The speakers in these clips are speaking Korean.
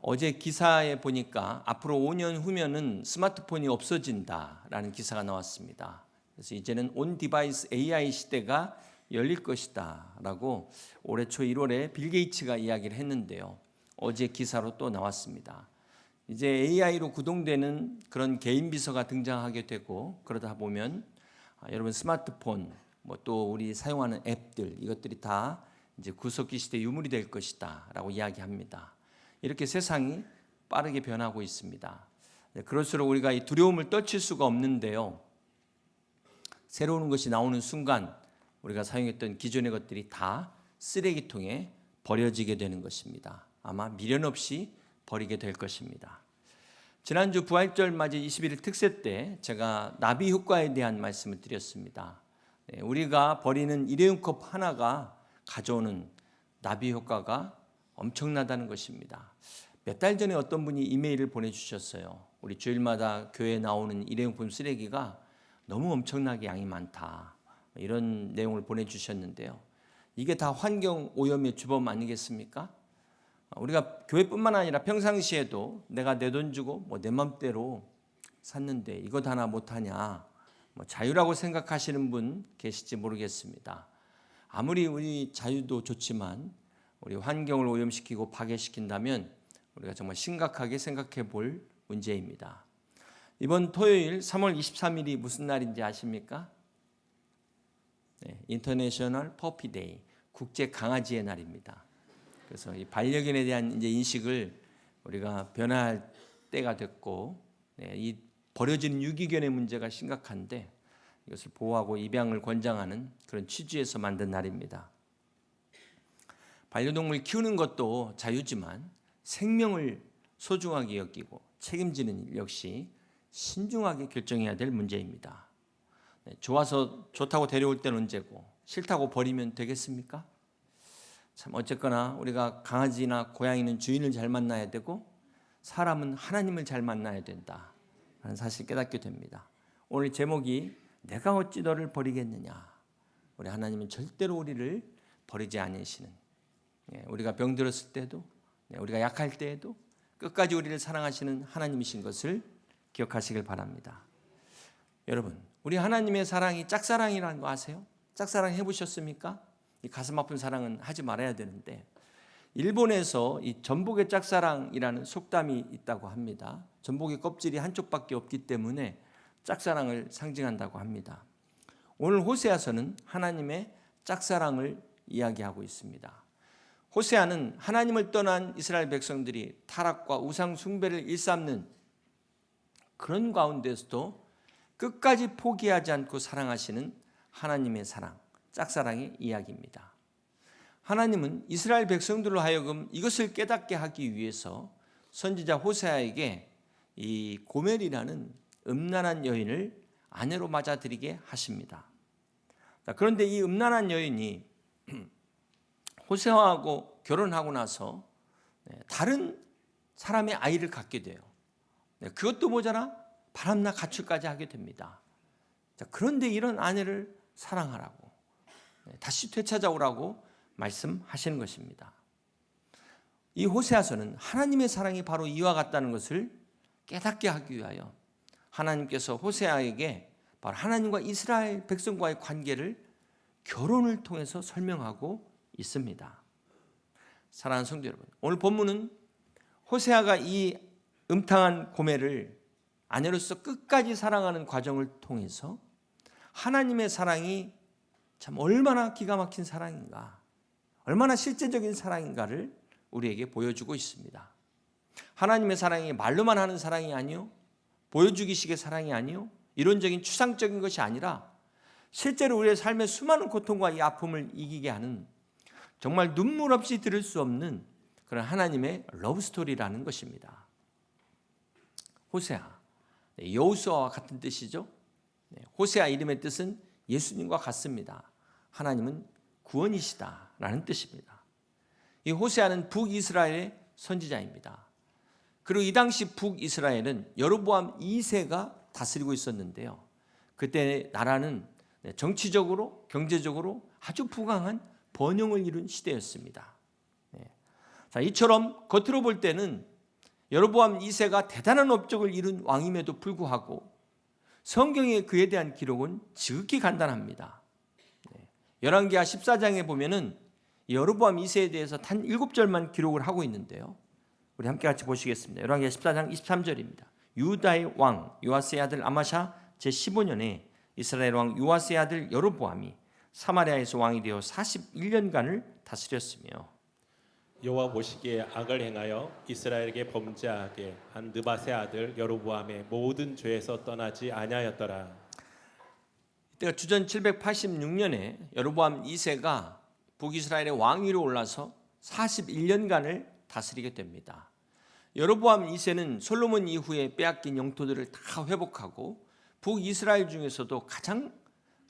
어제 기사에 보니까 앞으로 5년 후면은 스마트폰이 없어진다라는 기사가 나왔습니다. 그래서 이제는 온 디바이스 AI 시대가 열릴 것이다라고 올해 초 1월에 빌 게이츠가 이야기를 했는데요. 어제 기사로 또 나왔습니다. 이제 AI로 구동되는 그런 개인 비서가 등장하게 되고, 그러다 보면 여러분 스마트폰 또 우리 사용하는 앱들, 이것들이 다 이제 구석기 시대 유물이 될 것이다라고 이야기합니다. 이렇게 세상이 빠르게 변하고 있습니다. 그럴수록 우리가 이 두려움을 떨칠 수가 없는데요. 새로운 것이 나오는 순간 우리가 사용했던 기존의 것들이 다 쓰레기통에 버려지게 되는 것입니다. 아마 미련 없이 버리게 될 것입니다. 지난주 부활절 맞이 21일 특세 때 제가 나비 효과에 대한 말씀을 드렸습니다. 우리가 버리는 일회용 컵 하나가 가져오는 나비 효과가 엄청나다는 것입니다. 몇 달 전에 어떤 분이 이메일을 보내주셨어요. 우리 주일마다 교회에 나오는 일회용품 쓰레기가 너무 엄청나게 양이 많다, 이런 내용을 보내주셨는데요. 이게 다 환경 오염의 주범 아니겠습니까? 우리가 교회뿐만 아니라 평상시에도 내가 내 돈 주고 내 맘대로 샀는데 이것 하나 못하냐, 자유라고 생각하시는 분 계실지 모르겠습니다. 아무리 우리 자유도 좋지만 우리 환경을 오염시키고 파괴시킨다면 우리가 정말 심각하게 생각해 볼 문제입니다. 이번 토요일 3월 23일이 무슨 날인지 아십니까? 인터내셔널 퍼피 데이, 국제 강아지의 날입니다. 그래서 이 반려견에 대한 이제 인식을 우리가 변화할 때가 됐고, 이 버려지는 유기견의 문제가 심각한데 이것을 보호하고 입양을 권장하는 그런 취지에서 만든 날입니다. 반려동물 키우는 것도 자유지만 생명을 소중하게 여기고 책임지는 일 역시 신중하게 결정해야 될 문제입니다. 좋아서 좋다고 데려올 때는 언제고 싫다고 버리면 되겠습니까? 참 어쨌거나 우리가 강아지나 고양이는 주인을 잘 만나야 되고 사람은 하나님을 잘 만나야 된다라는 사실 깨닫게 됩니다. 오늘 제목이 내가 어찌 너를 버리겠느냐. 우리 하나님은 절대로 우리를 버리지 않으시는, 우리가 병들었을 때도 우리가 약할 때에도 끝까지 우리를 사랑하시는 하나님이신 것을 기억하시길 바랍니다. 여러분, 우리 하나님의 사랑이 짝사랑이라는 거 아세요? 짝사랑 해보셨습니까? 이 가슴 아픈 사랑은 하지 말아야 되는데, 일본에서 이 전복의 짝사랑이라는 속담이 있다고 합니다. 전복의 껍질이 한쪽밖에 없기 때문에 짝사랑을 상징한다고 합니다. 오늘 호세아서는 하나님의 짝사랑을 이야기하고 있습니다. 호세아는 하나님을 떠난 이스라엘 백성들이 타락과 우상 숭배를 일삼는 그런 가운데서도 끝까지 포기하지 않고 사랑하시는 하나님의 사랑, 짝사랑의 이야기입니다. 하나님은 이스라엘 백성들로 하여금 이것을 깨닫게 하기 위해서 선지자 호세아에게 이 고멜이라는 음란한 여인을 아내로 맞아들이게 하십니다. 그런데 이 음란한 여인이 호세아하고 결혼하고 나서 다른 사람의 아이를 갖게 돼요. 그것도 모자라 바람나 가출까지 하게 됩니다. 그런데 이런 아내를 사랑하라고, 다시 되찾아오라고 말씀하시는 것입니다. 이 호세아서는 하나님의 사랑이 바로 이와 같다는 것을 깨닫게 하기 위하여 하나님께서 호세아에게 바로 하나님과 이스라엘 백성과의 관계를 결혼을 통해서 설명하고 있습니다. 사랑하는 성도 여러분, 오늘 본문은 호세아가 이 음탕한 고멜을 아내로서 끝까지 사랑하는 과정을 통해서 하나님의 사랑이 참 얼마나 기가 막힌 사랑인가, 얼마나 실제적인 사랑인가를 우리에게 보여주고 있습니다. 하나님의 사랑이 말로만 하는 사랑이 아니요, 보여주기식의 사랑이 아니요, 이론적인 추상적인 것이 아니라 실제로 우리의 삶의 수많은 고통과 이 아픔을 이기게 하는, 정말 눈물 없이 들을 수 없는 그런 하나님의 러브스토리라는 것입니다. 호세아, 여호수아와 같은 뜻이죠. 호세아 이름의 뜻은 예수님과 같습니다. 하나님은 구원이시다라는 뜻입니다. 이 호세아는 북이스라엘의 선지자입니다. 그리고 이 당시 북이스라엘은 여로보암 2세가 다스리고 있었는데요. 그때 나라는 정치적으로 경제적으로 아주 부강한 번영을 이룬 시대였습니다. 자, 이처럼 겉으로 볼 때는 여로보암 2세가 대단한 업적을 이룬 왕임에도 불구하고 성경에 그에 대한 기록은 지극히 간단합니다. 열왕기하 14장에 보면은 여로보암 2세에 대해서 단 7절만 기록을 하고 있는데요. 우리 함께 같이 보시겠습니다. 열왕기하 14장 23절입니다. 유다의 왕 요아스의 아들 아마샤 제15년에 이스라엘 왕 요아스의 아들 여로보암이 사마리아에서 왕이 되어 41년간을 다스렸으며 여호와 보시기에 악을 행하여 이스라엘에게 범죄하게 한 느밧의 아들 여로보암의 모든 죄에서 떠나지 아니하였더라. 이때가 주전 786년에 여로보암 2세가 북이스라엘의 왕위로 올라서 41년간을 다스리게 됩니다. 여로보암 2세는 솔로몬 이후에 빼앗긴 영토들을 다 회복하고 북이스라엘 중에서도 가장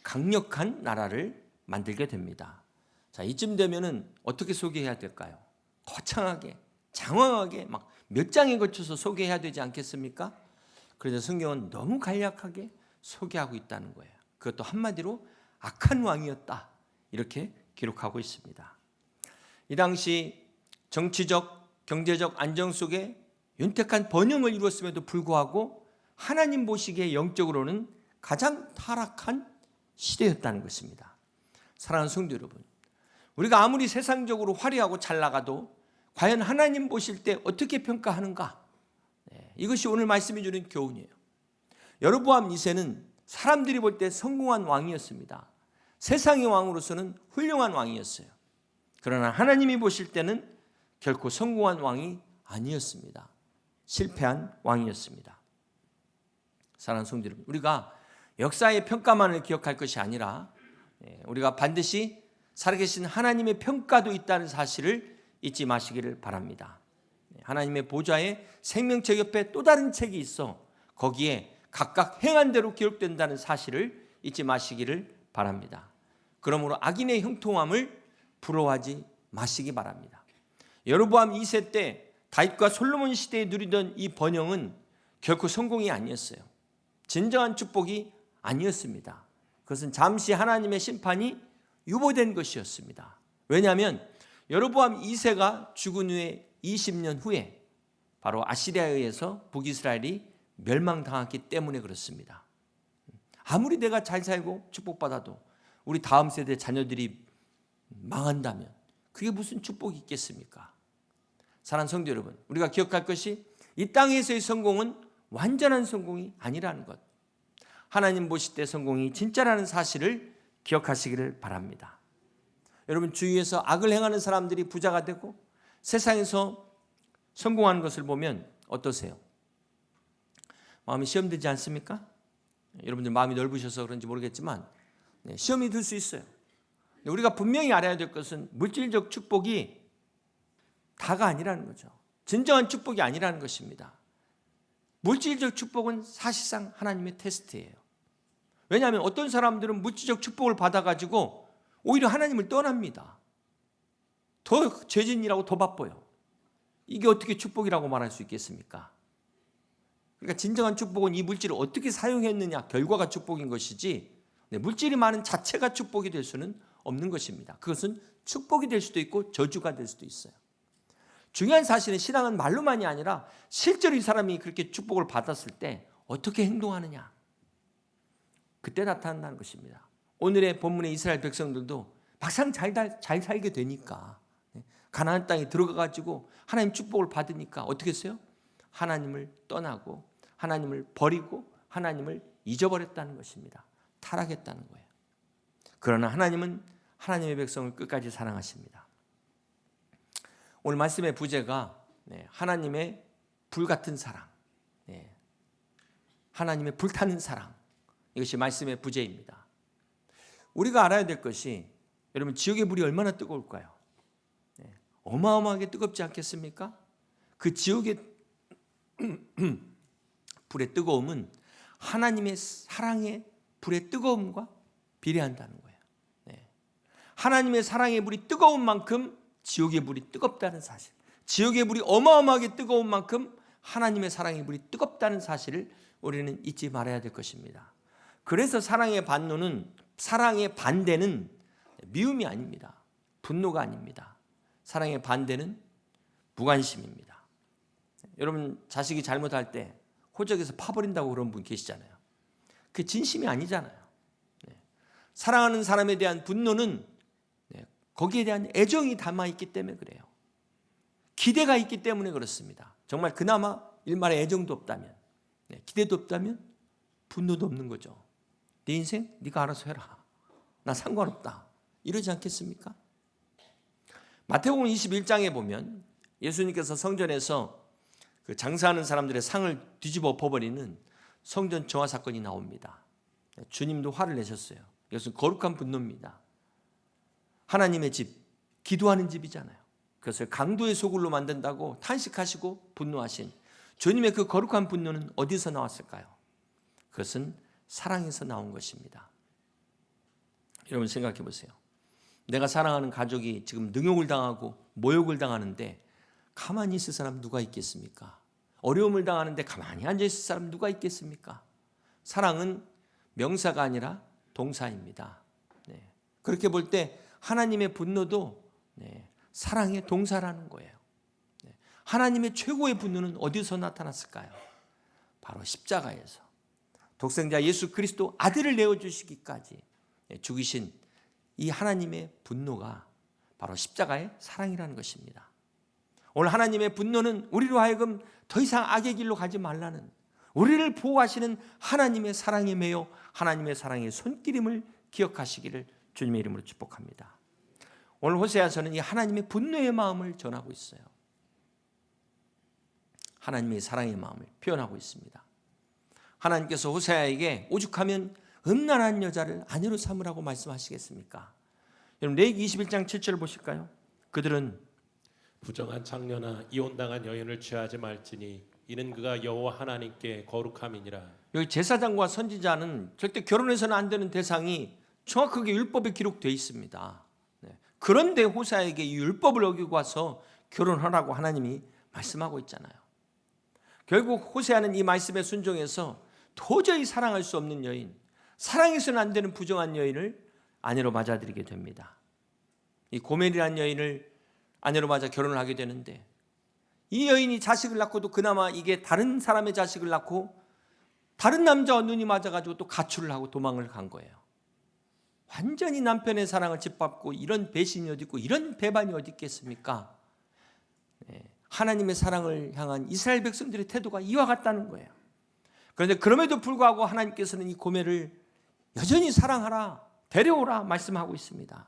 강력한 나라를 만들게 됩니다. 자, 이쯤 되면은 어떻게 소개해야 될까요? 거창하게, 장황하게 막 몇 장에 걸쳐서 소개해야 되지 않겠습니까? 그래서 성경은 너무 간략하게 소개하고 있다는 거예요. 그것도 한마디로 악한 왕이었다, 이렇게 기록하고 있습니다. 이 당시 정치적, 경제적 안정 속에 윤택한 번영을 이루었음에도 불구하고 하나님 보시기에 영적으로는 가장 타락한 시대였다는 것입니다. 사랑하는 성도 여러분, 우리가 아무리 세상적으로 화려하고 잘 나가도 과연 하나님 보실 때 어떻게 평가하는가? 이것이 오늘 말씀이 주는 교훈이에요. 여로보암 2세는 사람들이 볼 때 성공한 왕이었습니다. 세상의 왕으로서는 훌륭한 왕이었어요. 그러나 하나님이 보실 때는 결코 성공한 왕이 아니었습니다. 실패한 왕이었습니다. 사랑하는 성도 여러분, 우리가 역사의 평가만을 기억할 것이 아니라 우리가 반드시 살아계신 하나님의 평가도 있다는 사실을 잊지 마시기를 바랍니다. 하나님의 보좌에 생명책 옆에 또 다른 책이 있어 거기에 각각 행한 대로 기록된다는 사실을 잊지 마시기를 바랍니다. 그러므로 악인의 형통함을 부러워하지 마시기 바랍니다. 여로보암 2세 때 다윗과 솔로몬 시대에 누리던 이 번영은 결코 성공이 아니었어요. 진정한 축복이 아니었습니다. 그것은 잠시 하나님의 심판이 유보된 것이었습니다. 왜냐하면 여로보암 2세가 죽은 후에 20년 후에 바로 아시리아에 의해서 북이스라엘이 멸망당했기 때문에 그렇습니다. 아무리 내가 잘 살고 축복받아도 우리 다음 세대 자녀들이 망한다면 그게 무슨 축복이 있겠습니까? 사랑하는 성도 여러분, 우리가 기억할 것이 이 땅에서의 성공은 완전한 성공이 아니라는 것, 하나님 보실 때 성공이 진짜라는 사실을 기억하시기를 바랍니다. 여러분, 주위에서 악을 행하는 사람들이 부자가 되고 세상에서 성공하는 것을 보면 어떠세요? 마음이 시험되지 않습니까? 여러분들 마음이 넓으셔서 그런지 모르겠지만 시험이 들 수 있어요. 우리가 분명히 알아야 될 것은 물질적 축복이 다가 아니라는 거죠. 진정한 축복이 아니라는 것입니다. 물질적 축복은 사실상 하나님의 테스트예요. 왜냐하면 어떤 사람들은 물질적 축복을 받아가지고 오히려 하나님을 떠납니다. 더 죄진이라고 더 바빠요. 이게 어떻게 축복이라고 말할 수 있겠습니까? 그러니까 진정한 축복은 이 물질을 어떻게 사용했느냐, 결과가 축복인 것이지 물질이 많은 자체가 축복이 될 수는 없는 것입니다. 그것은 축복이 될 수도 있고 저주가 될 수도 있어요. 중요한 사실은 신앙은 말로만이 아니라 실제로 이 사람이 그렇게 축복을 받았을 때 어떻게 행동하느냐, 그때 나타난다는 것입니다. 오늘의 본문의 이스라엘 백성들도 막상 잘 살게 되니까, 가나안 땅에 들어가가지고 하나님 축복을 받으니까 어떻게 했어요? 하나님을 떠나고 하나님을 버리고 하나님을 잊어버렸다는 것입니다. 타락했다는 거예요. 그러나 하나님은 하나님의 백성을 끝까지 사랑하십니다. 오늘 말씀의 부제가 하나님의 불같은 사랑, 하나님의 불타는 사랑, 이것이 말씀의 부제입니다. 우리가 알아야 될 것이, 여러분, 지옥의 불이 얼마나 뜨거울까요? 어마어마하게 뜨겁지 않겠습니까? 그 지옥의 불의 뜨거움은 하나님의 사랑의 불의 뜨거움과 비례한다는 거예요. 하나님의 사랑의 불이 뜨거운 만큼 지옥의 불이 뜨겁다는 사실, 지옥의 불이 어마어마하게 뜨거운 만큼 하나님의 사랑의 불이 뜨겁다는 사실을 우리는 잊지 말아야 될 것입니다. 그래서 사랑의 반대는 미움이 아닙니다. 분노가 아닙니다. 사랑의 반대는 무관심입니다. 여러분 자식이 잘못할 때 호적에서 파버린다고 그런 분 계시잖아요. 그게 진심이 아니잖아요. 사랑하는 사람에 대한 분노는 거기에 대한 애정이 담아있기 때문에 그래요. 기대가 있기 때문에 그렇습니다. 정말 그나마 일말의 애정도 없다면, 기대도 없다면 분노도 없는 거죠. 네 인생 네가 알아서 해라. 나 상관없다. 이러지 않겠습니까? 마태복음 21장에 보면 예수님께서 성전에서 그 장사하는 사람들의 상을 뒤집어 엎어버리는 성전 정화 사건이 나옵니다. 주님도 화를 내셨어요. 이것은 거룩한 분노입니다. 하나님의 집, 기도하는 집이잖아요. 그것을 강도의 소굴로 만든다고 탄식하시고 분노하신 주님의 그 거룩한 분노는 어디서 나왔을까요? 그것은 사랑에서 나온 것입니다. 여러분 생각해 보세요. 내가 사랑하는 가족이 지금 능욕을 당하고 모욕을 당하는데 가만히 있을 사람 누가 있겠습니까? 어려움을 당하는데 가만히 앉아있을 사람 누가 있겠습니까? 사랑은 명사가 아니라 동사입니다. 그렇게 볼 때 하나님의 분노도 사랑의 동사라는 거예요. 하나님의 최고의 분노는 어디서 나타났을까요? 바로 십자가에서 독생자 예수 그리스도 아들을 내어주시기까지 죽이신 이 하나님의 분노가 바로 십자가의 사랑이라는 것입니다. 오늘 하나님의 분노는 우리로 하여금 더 이상 악의 길로 가지 말라는, 우리를 보호하시는 하나님의 사랑에 매여 하나님의 사랑의 손길임을 기억하시기를 주님의 이름으로 축복합니다. 오늘 호세아서는 이 하나님의 분노의 마음을 전하고 있어요. 하나님의 사랑의 마음을 표현하고 있습니다. 하나님께서 호세아에게 오죽하면 음란한 여자를 아내로 삼으라고 말씀하시겠습니까? 여러분 레위기 21장 7절을 보실까요? 그들은 부정한 장녀나 이혼당한 여인을 취하지 말지니 이는 그가 여호와 하나님께 거룩함이니라. 여기 제사장과 선지자는 절대 결혼해서는 안 되는 대상이 정확하게 율법에 기록되어 있습니다. 그런데 호세아에게 이 율법을 어기고 와서 결혼하라고 하나님이 말씀하고 있잖아요. 결국 호세아는 이 말씀에 순종해서 도저히 사랑할 수 없는 여인, 사랑해서는 안 되는 부정한 여인을 아내로 맞아들이게 됩니다. 이 고멜이라는 여인을 아내로 맞아 결혼을 하게 되는데 이 여인이 자식을 낳고도 그나마 이게 다른 사람의 자식을 낳고 다른 남자와 눈이 맞아가지고 또 가출을 하고 도망을 간 거예요. 완전히 남편의 사랑을 짓밟고 이런 배신이 어디 있고 이런 배반이 어디 있겠습니까? 하나님의 사랑을 향한 이스라엘 백성들의 태도가 이와 같다는 거예요. 그런데 그럼에도 불구하고 하나님께서는 이 고멜을 여전히 사랑하라, 데려오라 말씀하고 있습니다.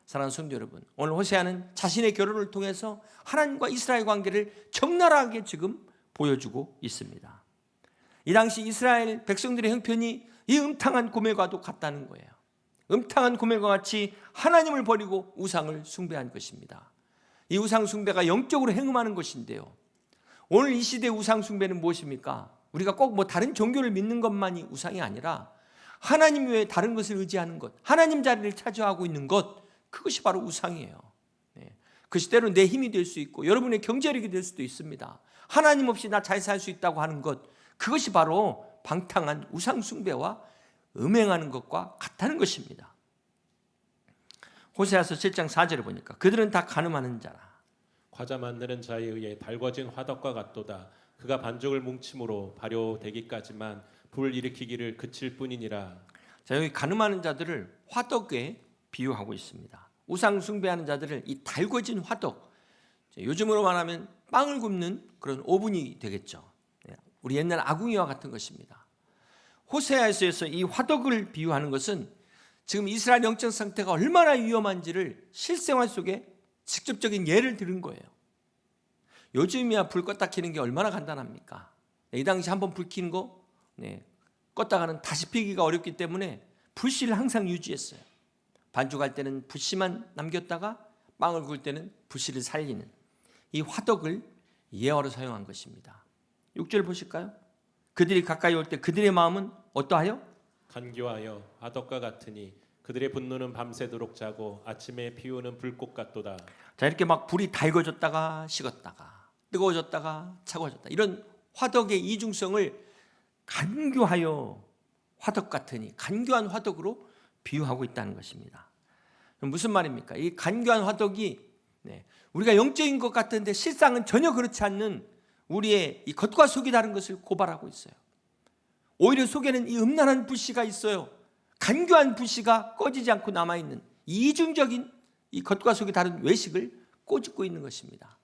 사랑하는 성도 여러분, 오늘 호세아는 자신의 결혼을 통해서 하나님과 이스라엘 관계를 적나라하게 지금 보여주고 있습니다. 이 당시 이스라엘 백성들의 형편이 이 음탕한 고멜과도 같다는 거예요. 음탕한 고멜과 같이 하나님을 버리고 우상을 숭배한 것입니다. 이 우상 숭배가 영적으로 행음하는 것인데요. 오늘 이 시대의 우상 숭배는 무엇입니까? 우리가 꼭 뭐 다른 종교를 믿는 것만이 우상이 아니라 하나님 외에 다른 것을 의지하는 것, 하나님 자리를 차지하고 있는 것, 그것이 바로 우상이에요. 그것이 때로는 내 힘이 될 수 있고 여러분의 경제력이 될 수도 있습니다. 하나님 없이 나 잘 살 수 있다고 하는 것, 그것이 바로 방탕한 우상 숭배와 음행하는 것과 같다는 것입니다. 호세아서 7장 4절을 보니까 그들은 다 간음하는 자라. 과자 만드는 자에 의해 달궈진 화덕과 같도다. 그가 반죽을 뭉침으로 발효되기까지만 불 일으키기를 그칠 뿐이니라. 자, 여기 간음하는 자들을 화덕에 비유하고 있습니다. 우상 숭배하는 자들을 이 달궈진 화덕, 요즘으로 말하면 빵을 굽는 그런 오븐이 되겠죠. 우리 옛날 아궁이와 같은 것입니다. 호세아서에서 이 화덕을 비유하는 것은 지금 이스라엘 영적 상태가 얼마나 위험한지를 실생활 속에 직접적인 예를 들은 거예요. 요즘이야 불 껐다 켜는 게 얼마나 간단합니까? 이 당시 한번 불 켜는 거 껐다가는 다시 피기가 어렵기 때문에 불씨를 항상 유지했어요. 반죽할 때는 불씨만 남겼다가 빵을 구울 때는 불씨를 살리는 이 화덕을 예화로 사용한 것입니다. 6절 보실까요? 그들이 가까이 올 때 그들의 마음은 어떠하여? 간교하여 화덕과 같으니 그들의 분노는 밤새도록 자고 아침에 피우는 불꽃 같도다. 자, 이렇게 막 불이 달궈졌다가 식었다가 뜨거워졌다가 차가워졌다, 이런 화덕의 이중성을 간교하여 화덕 같으니, 간교한 화덕으로 비유하고 있다는 것입니다. 무슨 말입니까? 이 간교한 화덕이 우리가 영적인 것 같은데 실상은 전혀 그렇지 않는 우리의 이 겉과 속이 다른 것을 고발하고 있어요. 오히려 속에는 이 음란한 불씨가 있어요. 간교한 불씨가 꺼지지 않고 남아있는 이중적인 이 겉과 속이 다른 외식을 꼬집고 있는 것입니다.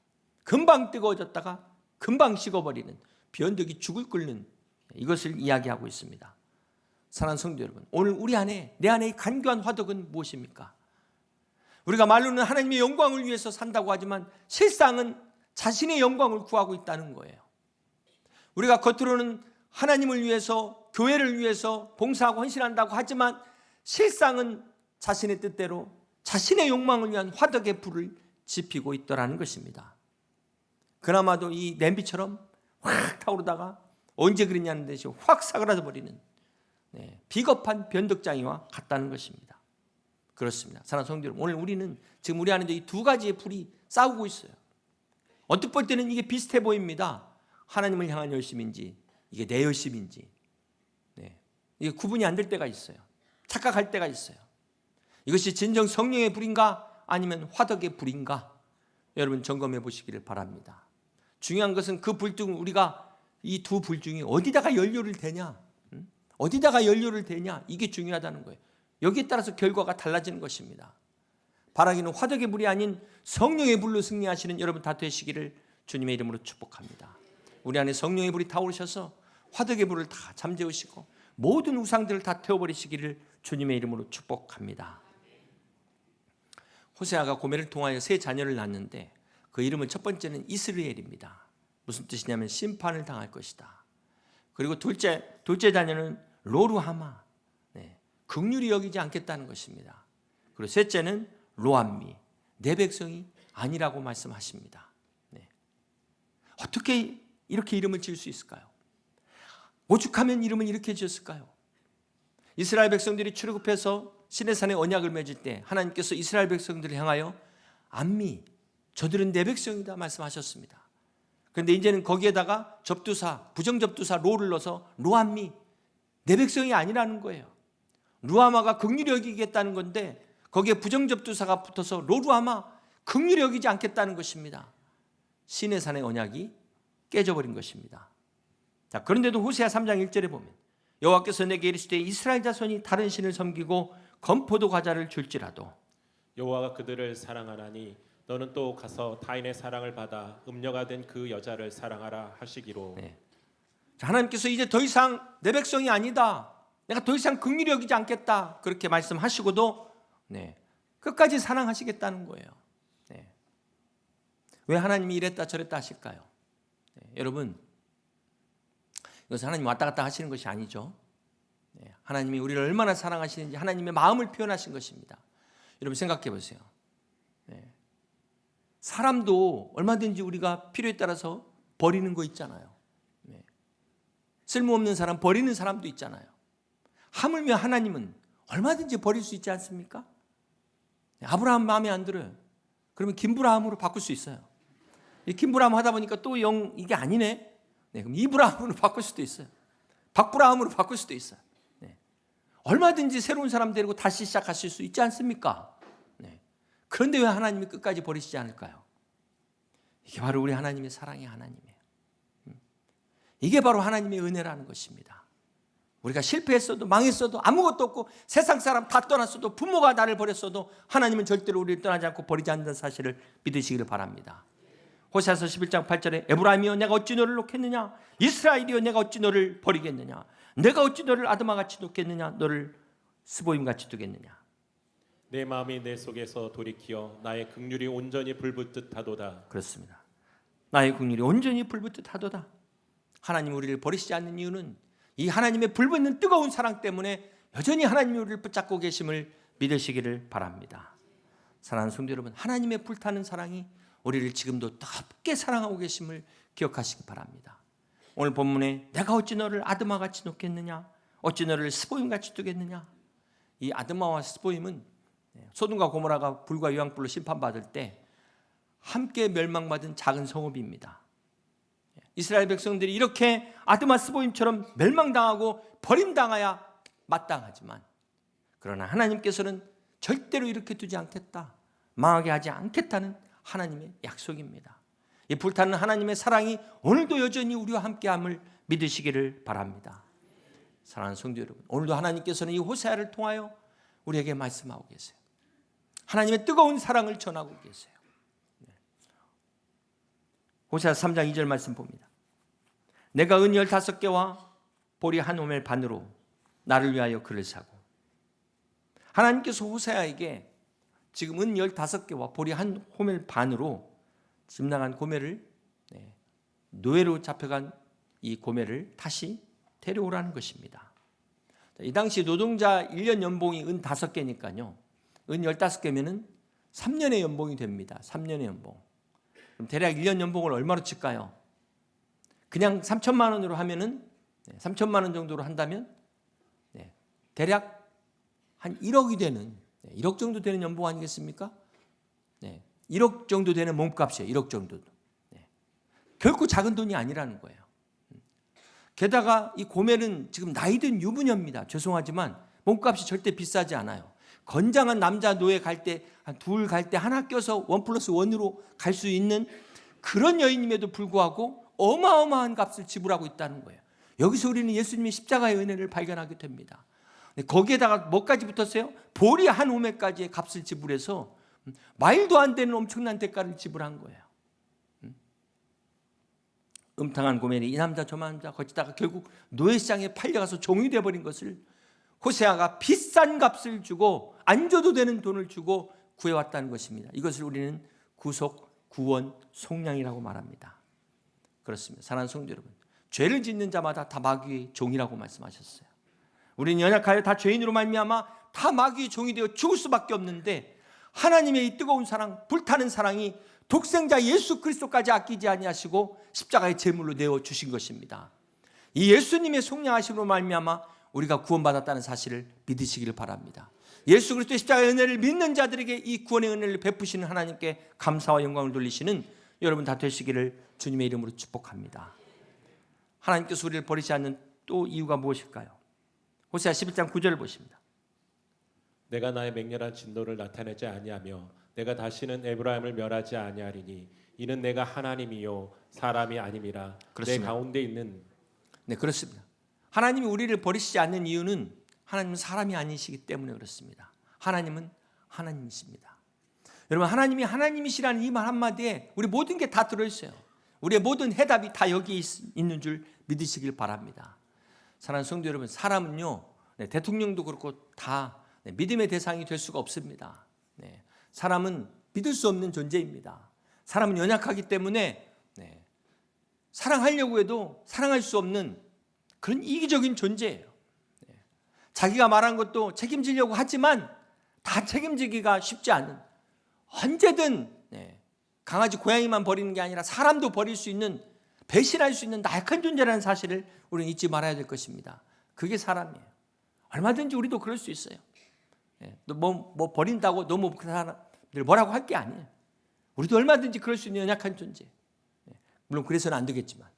금방 뜨거워졌다가 금방 식어버리는 변덕이 죽을 끓는 이것을 이야기하고 있습니다. 사랑하는 성도 여러분, 오늘 우리 안에 내 안에 이 간교한 화덕은 무엇입니까? 우리가 말로는 하나님의 영광을 위해서 산다고 하지만 실상은 자신의 영광을 구하고 있다는 거예요. 우리가 겉으로는 하나님을 위해서 교회를 위해서 봉사하고 헌신한다고 하지만 실상은 자신의 뜻대로 자신의 욕망을 위한 화덕의 불을 지피고 있더라는 것입니다. 그나마도 이 냄비처럼 확 타오르다가 언제 그랬냐는 듯이 확 사그라져 버리는 비겁한 변덕장이와 같다는 것입니다. 그렇습니다. 사랑하는 성도 여러분, 오늘 우리는 지금 우리 안에 이 두 가지의 불이 싸우고 있어요. 어떻게 볼 때는 이게 비슷해 보입니다. 하나님을 향한 열심인지 이게 내 열심인지 이게 구분이 안 될 때가 있어요. 착각할 때가 있어요. 이것이 진정 성령의 불인가 아니면 화덕의 불인가, 여러분 점검해 보시기를 바랍니다. 중요한 것은 그 불 중 우리가 이 두 불 중에 어디다가 연료를 대냐, 어디다가 연료를 대냐, 이게 중요하다는 거예요. 여기에 따라서 결과가 달라지는 것입니다. 바라기는 화덕의 불이 아닌 성령의 불로 승리하시는 여러분 다 되시기를 주님의 이름으로 축복합니다. 우리 안에 성령의 불이 타오르셔서 화덕의 불을 다 잠재우시고 모든 우상들을 다 태워버리시기를 주님의 이름으로 축복합니다. 호세아가 고멜을 통하여 세 자녀를 낳았는데 그 이름은 첫 번째는 이스라엘입니다. 무슨 뜻이냐면 심판을 당할 것이다. 그리고 둘째 자녀는 로루하마, 긍휼히 여기지 않겠다는 것입니다. 그리고 셋째는 로암미, 내 백성이 아니라고 말씀하십니다. 어떻게 이렇게 이름을 지을 수 있을까요? 오죽하면 이름을 이렇게 지었을까요? 이스라엘 백성들이 출애굽해서 시내산에 언약을 맺을 때 하나님께서 이스라엘 백성들을 향하여 암미, 저들은 내 백성이다 말씀하셨습니다. 그런데 이제는 거기에다가 접두사, 부정접두사 로를 넣어서 로암미, 내 백성이 아니라는 거예요. 루아마가 긍휼히 여기겠다는 건데 거기에 부정접두사가 붙어서 로루아마, 긍휼히 여기지 않겠다는 것입니다. 시내산의 언약이 깨져버린 것입니다. 자, 그런데도 호세아 3장 1절에 보면 여호와께서 내게 이르시되 이스라엘 자손이 다른 신을 섬기고 건포도 과자를 줄지라도 여호와가 그들을 사랑하나니 너는 또 가서 타인의 사랑을 받아 음녀가 된 그 여자를 사랑하라 하시기로. 자, 하나님께서 이제 더 이상 내 백성이 아니다, 내가 더 이상 긍휼히 여기지 않겠다 그렇게 말씀하시고도 끝까지 사랑하시겠다는 거예요. 왜 하나님이 이랬다 저랬다 하실까요? 여러분, 이것은 하나님 왔다 갔다 하시는 것이 아니죠. 하나님이 우리를 얼마나 사랑하시는지 하나님의 마음을 표현하신 것입니다. 여러분 생각해 보세요. 사람도 얼마든지 우리가 필요에 따라서 버리는 거 있잖아요. 쓸모없는 사람 버리는 사람도 있잖아요. 하물며 하나님은 얼마든지 버릴 수 있지 않습니까? 아브라함 마음에 안 들어요. 그러면 김브라함으로 바꿀 수 있어요. 김브라함 하다 보니까 또 이게 아니네. 그럼 이브라함으로 바꿀 수도 있어요. 박브라함으로 바꿀 수도 있어요. 얼마든지 새로운 사람 데리고 다시 시작하실 수 있지 않습니까? 그런데 왜 하나님이 끝까지 버리시지 않을까요? 이게 바로 우리 하나님의 사랑의 하나님이에요. 이게 바로 하나님의 은혜라는 것입니다. 우리가 실패했어도 망했어도 아무것도 없고 세상 사람 다 떠났어도 부모가 나를 버렸어도 하나님은 절대로 우리를 떠나지 않고 버리지 않는다는 사실을 믿으시기를 바랍니다. 호세아서 11장 8절에 에브라임이여 내가 어찌 너를 놓겠느냐, 이스라엘이여 내가 어찌 너를 버리겠느냐, 내가 어찌 너를 아드마같이 놓겠느냐, 너를 스보임같이 두겠느냐. 내 마음이 내 속에서 돌이키어 나의 긍휼이 온전히 불붙듯 하도다. 그렇습니다. 나의 긍휼이 온전히 불붙듯 하도다. 하나님 우리를 버리시지 않는 이유는 이 하나님의 불붙는 뜨거운 사랑 때문에 여전히 하나님이 우리를 붙잡고 계심을 믿으시기를 바랍니다. 사랑하는 성도 여러분, 하나님의 불타는 사랑이 우리를 지금도 뜨겁게 사랑하고 계심을 기억하시기 바랍니다. 오늘 본문에 내가 어찌 너를 아드마같이 놓겠느냐, 어찌 너를 스보임같이 두겠느냐. 이 아드마와 스보임은 소돔과 고모라가 불과 유황불로 심판받을 때 함께 멸망받은 작은 성읍입니다. 이스라엘 백성들이 이렇게 아드마 스보임처럼 멸망당하고 버림당해야 마땅하지만 그러나 하나님께서는 절대로 이렇게 두지 않겠다, 망하게 하지 않겠다는 하나님의 약속입니다. 이 불타는 하나님의 사랑이 오늘도 여전히 우리와 함께함을 믿으시기를 바랍니다. 사랑하는 성도 여러분, 오늘도 하나님께서는 이 호세아를 통하여 우리에게 말씀하고 계세요. 하나님의 뜨거운 사랑을 전하고 계세요. 호세아 3장 2절 말씀 봅니다. 내가 은 15개와 보리 한 호멜 반으로 나를 위하여 그를 사고. 하나님께서 호세아에게 지금 은 15개와 보리 한 호멜 반으로 집 나간 고멜을, 노예로 잡혀간 이 고멜을 다시 데려오라는 것입니다. 이 당시 노동자 1년 연봉이 은 5개니까요. 은 15개면은 3년의 연봉이 됩니다. 3년의 연봉. 그럼 대략 1년 연봉을 얼마로 칠까요? 그냥 3천만 원으로 하면은 3천만 원 정도로 한다면 대략 한 1억이 되는 1억 정도 되는 연봉 아니겠습니까? 1억 정도 되는 몸값이에요. 1억 정도. 결코 작은 돈이 아니라는 거예요. 게다가 이 고멜은 지금 나이든 유부녀입니다. 죄송하지만 몸값이 절대 비싸지 않아요. 건장한 남자 노예 갈 때 한 둘 갈 때 하나 껴서 1+1으로 갈 수 있는 그런 여인임에도 불구하고 어마어마한 값을 지불하고 있다는 거예요. 여기서 우리는 예수님의 십자가의 은혜를 발견하게 됩니다. 거기에다가 뭐까지 붙었어요? 보리 한 호멜까지의 값을 지불해서 말도 안 되는 엄청난 대가를 지불한 거예요. 음탕한 고멜이 이 남자 저 남자 거치다가 결국 노예시장에 팔려가서 종이 되어버린 것을 호세아가 비싼 값을 주고 안 줘도 되는 돈을 주고 구해왔다는 것입니다. 이것을 우리는 구속, 구원, 속량이라고 말합니다. 그렇습니다. 사랑하는 성도 여러분, 죄를 짓는 자마다 다 마귀의 종이라고 말씀하셨어요. 우리는 연약하여 다 죄인으로 말미암아 다 마귀의 종이 되어 죽을 수밖에 없는데 하나님의 이 뜨거운 사랑, 불타는 사랑이 독생자 예수 그리스도까지 아끼지 아니하시고 십자가의 제물로 내어 주신 것입니다. 이 예수님의 속량하심으로 말미암아 우리가 구원받았다는 사실을 믿으시기를 바랍니다. 예수 그리스도의 십자가의 은혜를 믿는 자들에게 이 구원의 은혜를 베푸시는 하나님께 감사와 영광을 돌리시는 여러분 다 되시기를 주님의 이름으로 축복합니다. 하나님께서 우리를 버리지 않는 또 이유가 무엇일까요? 호세아 11장 9절을 보십니다. 내가 나의 맹렬한 진노를 나타내지 아니하며 내가 다시는 에브라임을 멸하지 아니하리니 이는 내가 하나님이요 사람이 아님이라. 그렇습니다. 내 가운데 있는. 네, 그렇습니다. 하나님이 우리를 버리시지 않는 이유는 하나님은 사람이 아니시기 때문에 그렇습니다. 하나님은 하나님이십니다. 여러분, 하나님이 하나님이시라는 이 말 한마디에 우리 모든 게 다 들어있어요. 우리의 모든 해답이 다 여기 있는 줄 믿으시길 바랍니다. 사랑하는 성도 여러분, 사람은요, 대통령도 그렇고 다 믿음의 대상이 될 수가 없습니다. 사람은 믿을 수 없는 존재입니다. 사람은 연약하기 때문에 사랑하려고 해도 사랑할 수 없는 그런 이기적인 존재예요. 자기가 말한 것도 책임지려고 하지만 다 책임지기가 쉽지 않은, 언제든 강아지 고양이만 버리는 게 아니라 사람도 버릴 수 있는, 배신할 수 있는 나약한 존재라는 사실을 우리는 잊지 말아야 될 것입니다. 그게 사람이에요. 얼마든지 우리도 그럴 수 있어요. 뭐 버린다고 너무 그 사람들 뭐라고 할 게 아니에요. 우리도 얼마든지 그럴 수 있는 연약한 존재. 물론 그래서는 안 되겠지만,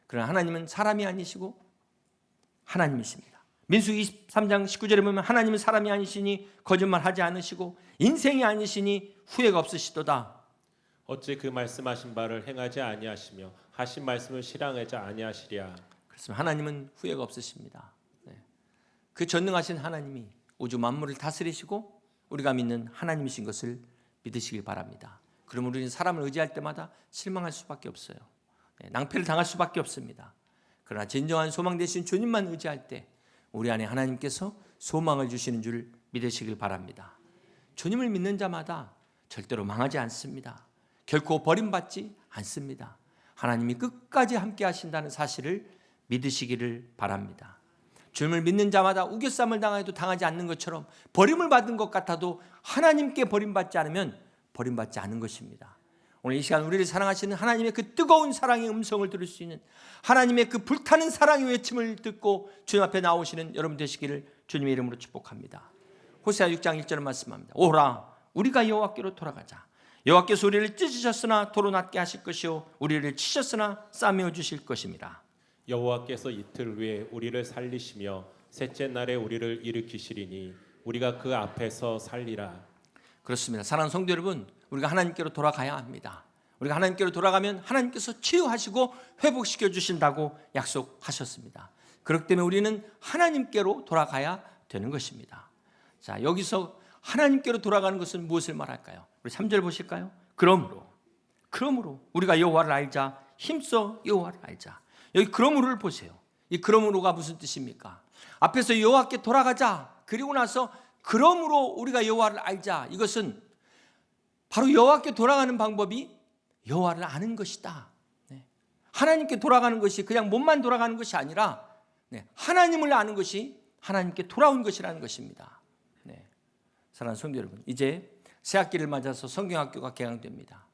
그러나 하나님은 사람이 아니시고 하나님이십니다. 민수기 23장 19절에 보면 하나님은 사람이 아니시니 거짓말하지 않으시고 인생이 아니시니 후회가 없으시도다. 어찌 그 말씀하신 바를 행하지 아니하시며 하신 말씀을 실행하지 아니하시랴. 그렇습니다. 하나님은 후회가 없으십니다. 그 전능하신 하나님이 우주 만물을 다스리시고 우리가 믿는 하나님이신 것을 믿으시길 바랍니다. 그러면 우리는 사람을 의지할 때마다 실망할 수밖에 없어요. 낭패를 당할 수밖에 없습니다. 그러나 진정한 소망 되신 주님만 의지할 때 우리 안에 하나님께서 소망을 주시는 줄 믿으시길 바랍니다. 주님을 믿는 자마다 절대로 망하지 않습니다. 결코 버림받지 않습니다. 하나님이 끝까지 함께 하신다는 사실을 믿으시기를 바랍니다. 주님을 믿는 자마다 우겨쌈을 당해도 당하지 않는 것처럼 버림을 받은 것 같아도 하나님께 버림받지 않으면 버림받지 않은 것입니다. 오늘 이 시간 우리를 사랑하시는 하나님의 그 뜨거운 사랑의 음성을 들을 수 있는, 하나님의 그 불타는 사랑의 외침을 듣고 주님 앞에 나오시는 여러분 되시기를 주님의 이름으로 축복합니다. 호세아 6장 1절을 말씀합니다. 오라, 우리가 여호와께로 돌아가자. 여호와께서 우리를 찢으셨으나 도로 낫게 하실 것이요 우리를 치셨으나 싸매어 주실 것입니다. 여호와께서 이틀 후에 우리를 살리시며 셋째 날에 우리를 일으키시리니 우리가 그 앞에서 살리라. 그렇습니다. 사랑하는 성도 여러분, 우리가 하나님께로 돌아가야 합니다. 우리가 하나님께로 돌아가면 하나님께서 치유하시고 회복시켜 주신다고 약속하셨습니다. 그렇기 때문에 우리는 하나님께로 돌아가야 되는 것입니다. 자, 여기서 하나님께로 돌아가는 것은 무엇을 말할까요? 우리 3절 보실까요? 그러므로 우리가 여호와를 알자, 힘써 여호와를 알자. 여기 그러므로를 보세요. 이 그러므로가 무슨 뜻입니까? 앞에서 여호와께 돌아가자, 그리고 나서 그러므로 우리가 여호와를 알자. 이것은 바로 여호와께 돌아가는 방법이 여호와를 아는 것이다. 하나님께 돌아가는 것이 그냥 몸만 돌아가는 것이 아니라 하나님을 아는 것이 하나님께 돌아온 것이라는 것입니다. 사랑하는 성도 여러분, 이제 새학기를 맞아서 성경학교가 개강됩니다.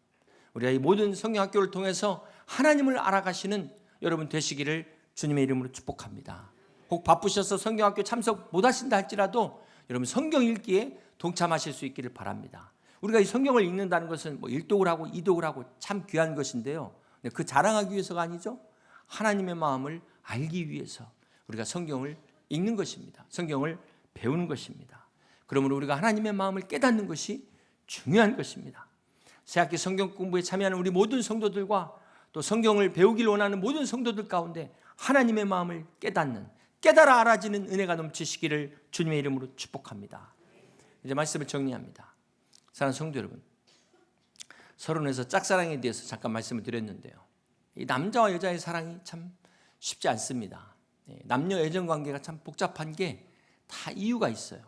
우리가 이 모든 성경학교를 통해서 하나님을 알아가시는 여러분 되시기를 주님의 이름으로 축복합니다. 혹 바쁘셔서 성경학교 참석 못하신다 할지라도 여러분 성경 읽기에 동참하실 수 있기를 바랍니다. 우리가 이 성경을 읽는다는 것은 뭐 1독을 하고 2독을 하고 참 귀한 것인데요, 그 자랑하기 위해서가 아니죠. 하나님의 마음을 알기 위해서 우리가 성경을 읽는 것입니다. 성경을 배우는 것입니다. 그러므로 우리가 하나님의 마음을 깨닫는 것이 중요한 것입니다. 새학기 성경 공부에 참여하는 우리 모든 성도들과 또 성경을 배우길 원하는 모든 성도들 가운데 하나님의 마음을 깨달아 알아지는 은혜가 넘치시기를 주님의 이름으로 축복합니다. 이제 말씀을 정리합니다. 사랑하는 성도 여러분, 서론에서 짝사랑에 대해서 잠깐 말씀을 드렸는데요, 이 남자와 여자의 사랑이 참 쉽지 않습니다. 남녀 애정관계가 참 복잡한 게 다 이유가 있어요.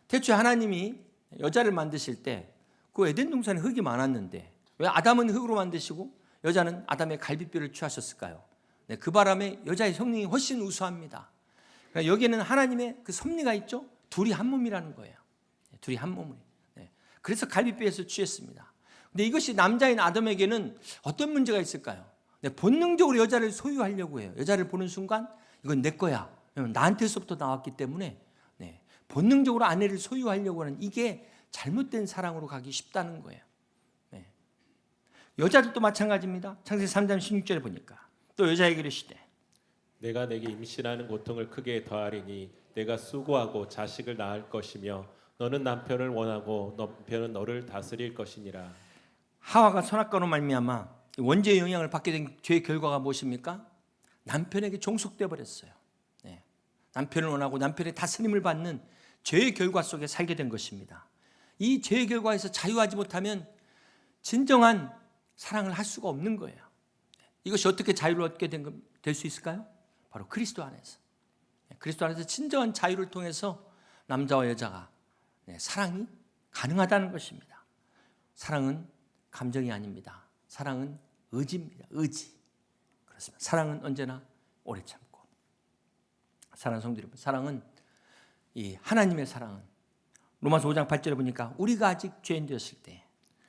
태초에 하나님이 여자를 만드실 때 그 에덴 동산에 흙이 많았는데 왜 아담은 흙으로 만드시고 여자는 아담의 갈비뼈를 취하셨을까요? 그 바람에 여자의 성능이 훨씬 우수합니다. 그러니까 여기에는 하나님의 그 섭리가 있죠. 둘이 한 몸이라는 거예요. 둘이 한 몸을. 그래서 갈비뼈에서 취했습니다. 근데 이것이 남자인 아담에게는 어떤 문제가 있을까요? 본능적으로 여자를 소유하려고 해요. 여자를 보는 순간 이건 내 거야. 왜냐면 나한테서부터 나왔기 때문에 본능적으로 아내를 소유하려고 하는 이게 잘못된 사랑으로 가기 쉽다는 거예요. 여자들도 마찬가지입니다. 창세기 3장 16절에 보니까 또 여자에게 이르시되 내가 내게 임신하는 고통을 크게 더하리니 내가 수고하고 자식을 낳을 것이며 너는 남편을 원하고 남편은 너를 다스릴 것이니라. 하와가 선악과로 말미암아 원죄의 영향을 받게 된 죄의 결과가 무엇입니까? 남편에게 종속되어 버렸어요. 남편을 원하고 남편의 다스림을 받는 죄의 결과 속에 살게 된 것입니다. 이 죄의 결과에서 자유하지 못하면 진정한 사랑을 할 수가 없는 거예요. 이것이 어떻게 자유를 얻게 될 수 있을까요? 바로 그리스도 안에서. 그리스도 안에서 진정한 자유를 통해서 남자와 여자가 사랑이 가능하다는 것입니다. 사랑은 감정이 아닙니다. 사랑은 의지입니다. 의지. 그렇습니다. 사랑은 언제나 오래 참고. 사랑하는 성도 여러분, 사랑은 이 하나님의 사랑은 로마서 5장 8절에 보니까 우리가 아직 죄인 되었을 때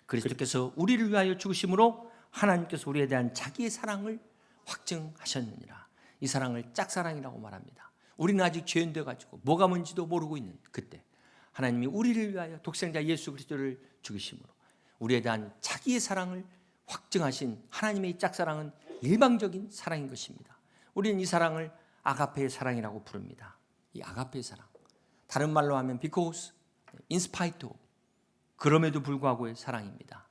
그리스도께서 우리를 위하여 죽으심으로 하나님께서 우리에 대한 자기의 사랑을 확증하셨느니라. 이 사랑을 짝사랑이라고 말합니다. 우리는 아직 죄인 되어가지고 뭐가 뭔지도 모르고 있는 그때 하나님이 우리를 위하여 독생자 예수 그리스도를 죽이심으로 우리에 대한 자기의 사랑을 확증하신 하나님의 이 짝사랑은 일방적인 사랑인 것입니다. 우리는 이 사랑을 아가페의 사랑이라고 부릅니다. 이 아가페의 사랑, 다른 말로 하면 because, in spite of, 그럼에도 불구하고의 사랑입니다.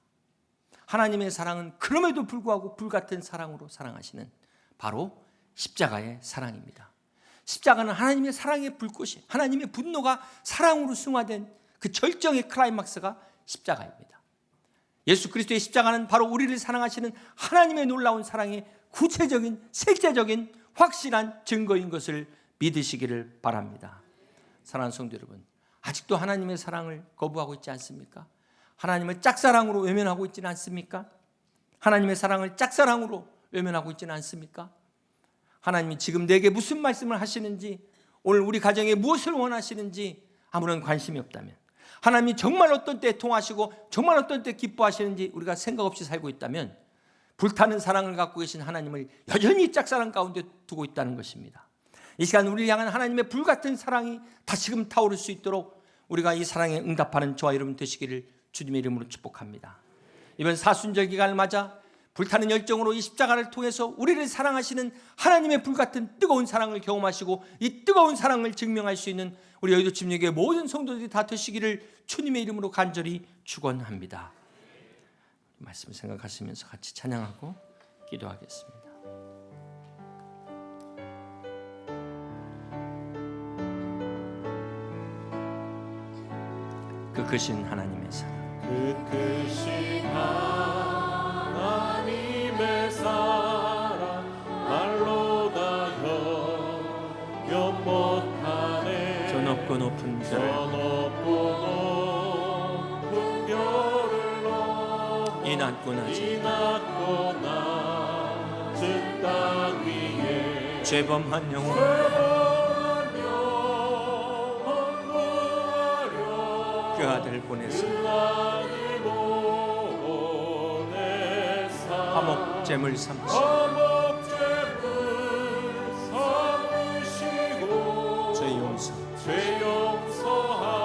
하나님의 사랑은 그럼에도 불구하고 불같은 사랑으로 사랑하시는 바로 십자가의 사랑입니다. 십자가는 하나님의 사랑의 불꽃이, 하나님의 분노가 사랑으로 승화된 그 절정의 클라이막스가 십자가입니다. 예수 그리스도의 십자가는 바로 우리를 사랑하시는 하나님의 놀라운 사랑의 구체적인, 실제적인 확실한 증거인 것을 믿으시기를 바랍니다. 사랑하는 성도 여러분, 아직도 하나님의 사랑을 거부하고 있지 않습니까? 하나님을 짝사랑으로 외면하고 있지는 않습니까? 하나님의 사랑을 짝사랑으로 외면하고 있지는 않습니까? 하나님이 지금 내게 무슨 말씀을 하시는지, 오늘 우리 가정에 무엇을 원하시는지 아무런 관심이 없다면, 하나님이 정말 어떤 때 통하시고 정말 어떤 때 기뻐하시는지 우리가 생각 없이 살고 있다면 불타는 사랑을 갖고 계신 하나님을 여전히 짝사랑 가운데 두고 있다는 것입니다. 이 시간 우리를 향한 하나님의 불같은 사랑이 다시금 타오를 수 있도록 우리가 이 사랑에 응답하는 저와 여러분 되시기를 주님의 이름으로 축복합니다. 이번 사순절 기간을 맞아 불타는 열정으로 이 십자가를 통해서 우리를 사랑하시는 하나님의 불같은 뜨거운 사랑을 경험하시고 이 뜨거운 사랑을 증명할 수 있는 우리 여의도 침례교회 모든 성도들이 다 되시기를 주님의 이름으로 간절히 축원합니다. 말씀을 생각하시면서 같이 찬양하고 기도하겠습니다. 그 크신 하나님의 사랑, 그 크신 하나님의 사랑 말로 다 못하네. 저 높고 높은 저 별, 높고 높은 별을 넘어 이 낮고 낮은 땅 위에 죄범한 영혼 그 아들 보내서 화목 제물 삼으시고 죄 용서하셨네.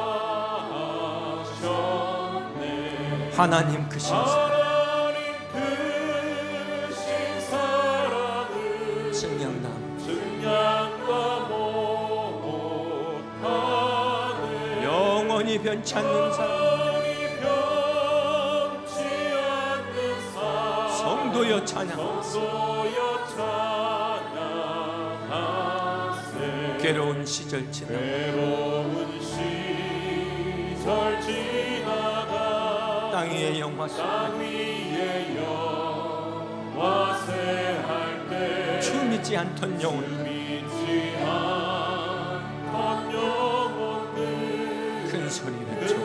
하나님 크신 사랑, 증량남 영원히 변치 않는 사랑, 성도여 찬양하세. 괴로운 시절 지나 땅 위의 영화 속에 주 믿지 않던 영혼 큰 소리 외쳐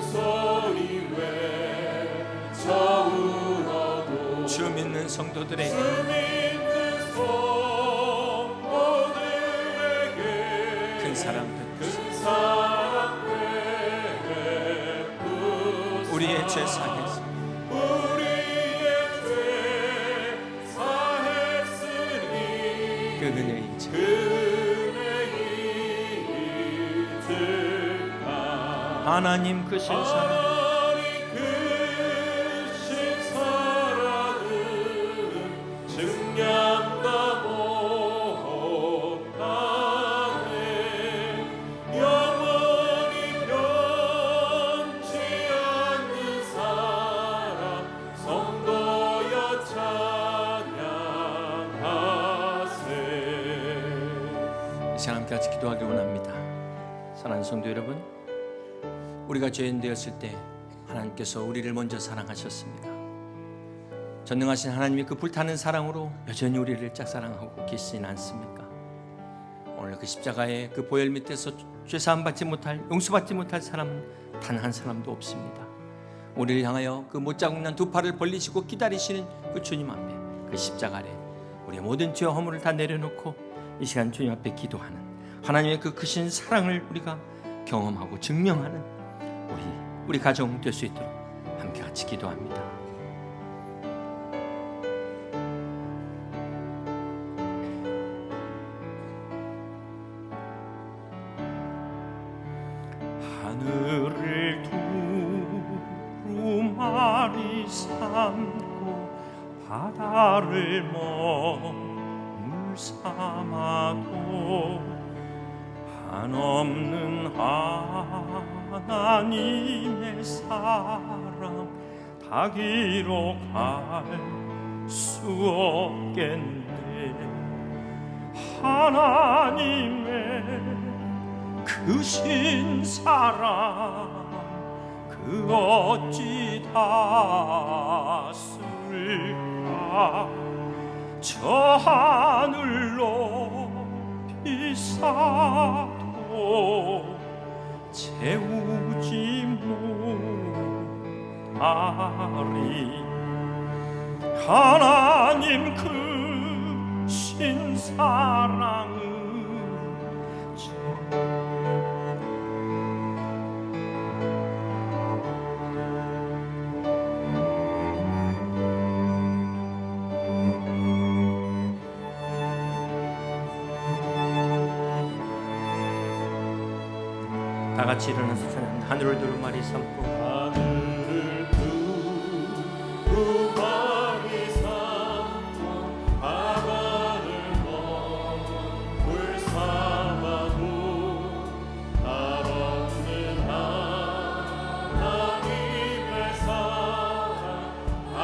주 믿는 성도들에게 큰 사랑 베푸소서. 우리의 죄 사했으니 그 은혜의 자 하나님 크신 사랑 함께 같이 기도하기 원합니다. 사랑하는 성도 여러분, 우리가 죄인 되었을 때 하나님께서 우리를 먼저 사랑하셨습니다. 전능하신 하나님이 그 불타는 사랑으로 여전히 우리를 짝사랑하고 계시진 않습니까? 오늘 그 십자가의 그 보혈 밑에서 죄사함 받지 못할, 용서받지 못할 사람은 단 한 사람도 없습니다. 우리를 향하여 그 못자국 난 두 팔을 벌리시고 기다리시는 그 주님 앞에, 그 십자가 아래 우리의 모든 죄와 허물을 다 내려놓고 이 시간 주님 앞에 기도하는 하나님의 그 크신 사랑을 우리가 경험하고 증명하는 우리 가정 될 수 있도록 함께 같이 기도합니다. 하늘을 두루마리 삼고 바다를 먹물 삼아도 한없는 하나님의 사랑 다 기록할 수 없겠네. 하나님의 크신 사랑 그 어찌 닿았을까. 저 하늘로 비싸도 채우지 못하리. 하나님 크신 사랑은 다 같이 일어나서 찬양. 하늘을 두루마리 삼고 하늘을 두루마리 삼고 바다를 먹물 삼아도 한없는 하나님의 사랑 다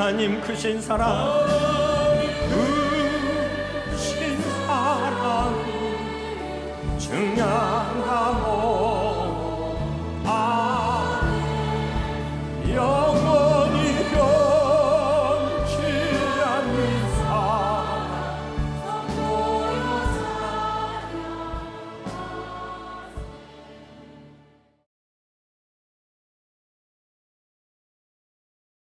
하나님 크신 사랑